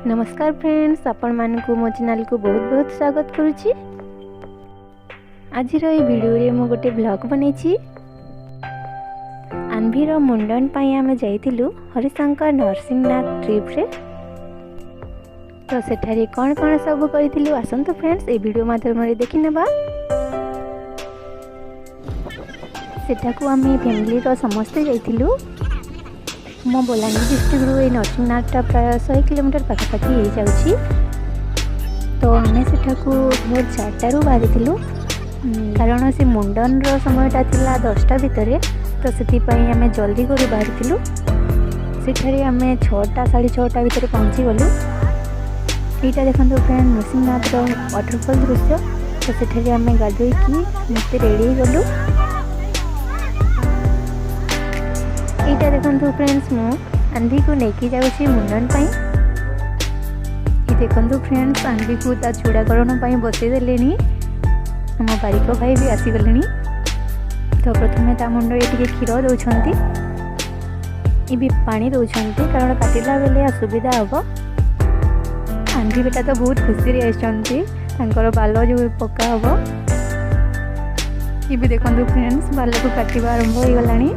नमस्कार फ्रेंड्स, आपण मानकु मो चैनल को बहुत बहुत स्वागत करुच्ची। आज वीडियो रे मु गोटे ब्लॉग बनैछि। आन्भीर मुंडन पाई आमे जाइतिलु हरिशंकर नरसिंहनाथ ट्रिप रे। तो सेठारे कौन कौन सब करितिलु आसंतु फ्रेंड्स ए वीडियो माध्यम रे देखि नेबा। सेठाकू आमे फैमिली रो समस्त जाइतिलु। मो बलांगीर डिस्ट्रिक्ट रू नरसिंहनाथ प्राय 100 किलोमीटर पाखापाखि हो जाउछि। तो आमे सेठाकू भोर 4टारू बाहरी कारण से मुंडन रो समयटा थिला 10टा भितरे। तो सेति पई आमे जल्दी करू बाहरी सेठारे आमे 6टा 6:30 भितर पहुँची गलु। एटा देखंतु फ्रेंड नरसिंहनाथ रो वाटरफॉल दृश्य। तो सेठारे आमे गाधोई की मते रेडी गलु। एटा देखंतु फ्रेंड्स मु आन्धी को लेके जाउछि मुंडन पाई। ये देखंतु फ्रेंड्स आन्धी को ता चूड़ाकरण पाई बसै देलेनी। हम बारिक भाई भी आसी गलेनी। तो प्रथमे ता मुंड रे टिके खीर दउछंती, ई भी पानी दउछंती कारण काटिला बेले असुविधा हबो। आन्धी बेटा तो बहुत खुशी रे आछंती, तांकर बाल जो पक्का हबो। ई भी देखंतु फ्रेंड्स बाल को काटिबा आरंभ होई गलानी।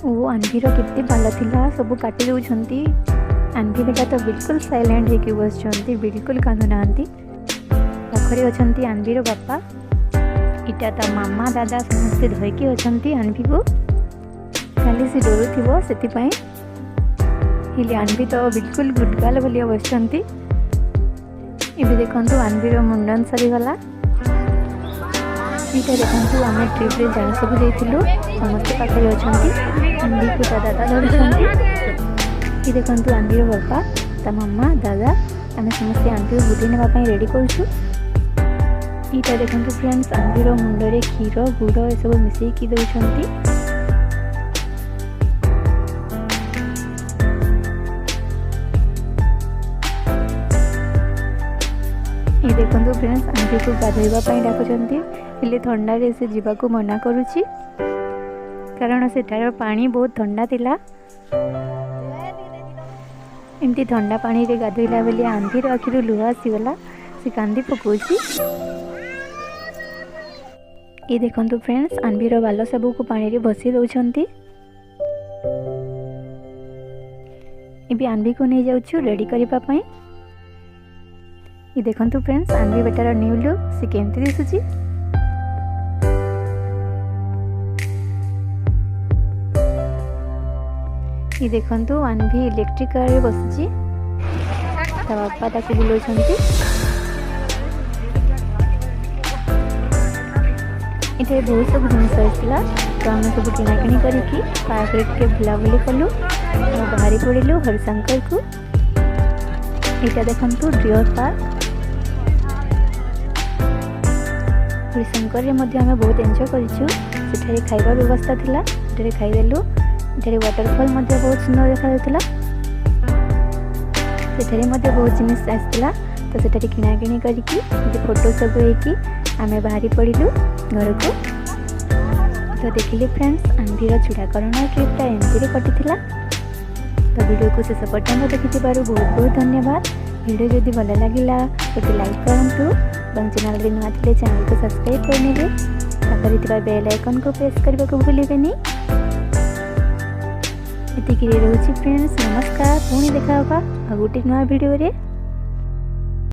वो आन्भीर केते बाल थिला सब काटी दउछंती। आन्भी बेटा तो बिल्कुल साइलेंट होके बसछंती, बिल्कुल कांदु नांती। पाखरे अछंती आन्भीर बापा, इटा ता मामा दादा समस्त धोइके अछंती आन्भी को। खाली से डरुथिबो सेति पई हिली आन्भी तो बिल्कुल गुडगाल बोलिया बसछंती। एबे देखंतु आन्भीर मुंडन सरी गला। इटा देखंतु आमे ट्रिप रे जा सब जाइतिलु, समस्त पाखरे अछंती। आन्भी को दादा धरछंती। ये देखंतु आन्भीर बापा ता मामा दादा आमे समस्त आन्भी को बुद्धि नेबा पई रेडी करछु। इटा देखंतु फ्रेंड्स आन्भीर मुंड रे खीर गुड़ ए सब मिसई की दउछंती। ये देखंतु फ्रेंड्स आन्भी को गाधोइबा पई डाकुछंती। हेले ठंडा रे से जीवा को मना करूची कारण सेठार पानी बहुत ठंडा थिला। एमती ठंडा पानी रे गाधोइला बेले आन्भीर आखिरु लुह आसीगला, से कांदी पकोची। ये देखंतु फ्रेंड्स आन्भीर बाल सबू को पानी रे बसी दउछंती। एबे आन्भी को नै जाउछु रेडी करिबा पई। ये देखंतु फ्रेंड्स आन्भी बेटार न्यू लुक से केमती दिसुची। ये देखंतु आन्भी इलेक्ट्रिक कार रे बसची, ता बापा ताको बुलोछंती। इथे बहुत सब जिनिस आइला, तो आमे सब किणाकिणी करिकी पार्क रे के बुलाबुली कलु और बाहरी पड़िलु हरिशंकर को। एटा देखंतु डियर पार्क हरिशंकर रे मध्ये आमे बहुत एन्जॉय करिछु। सेठारे खाइबा व्यवस्था थिला, सेठारे खाइदेलु। एठारे वाटरफॉल मध्ये बहुत सुंदर देखा जाउतला। सेठारे मध्ये बहुत जिनिस आइला, तो सेठारे किणाकिणी करिकी फोटो सब हेकी आमे बाहरी पड़िलु घर को। तो देखिले फ्रेंड्स आन्भीर चूड़ाकरण ट्रिपटा एमती रे कटिथिला। तो वीडियो को शेष पर्यंत देखिथिबारु बहुत बहुत धन्यवाद। वीडियो जदि भल लागिला तो लाइक करंतु और चैनल रे नवा थिले चैनल को सब्सक्राइब करनेबे। तापर थिबा बेल आइकन को प्रेस करबा को भूलिबेनी। एतिकी रे रहउची फ्रेंड्स, नमस्कार। पुणी देखा होगा गोटे नवा वीडियो रे।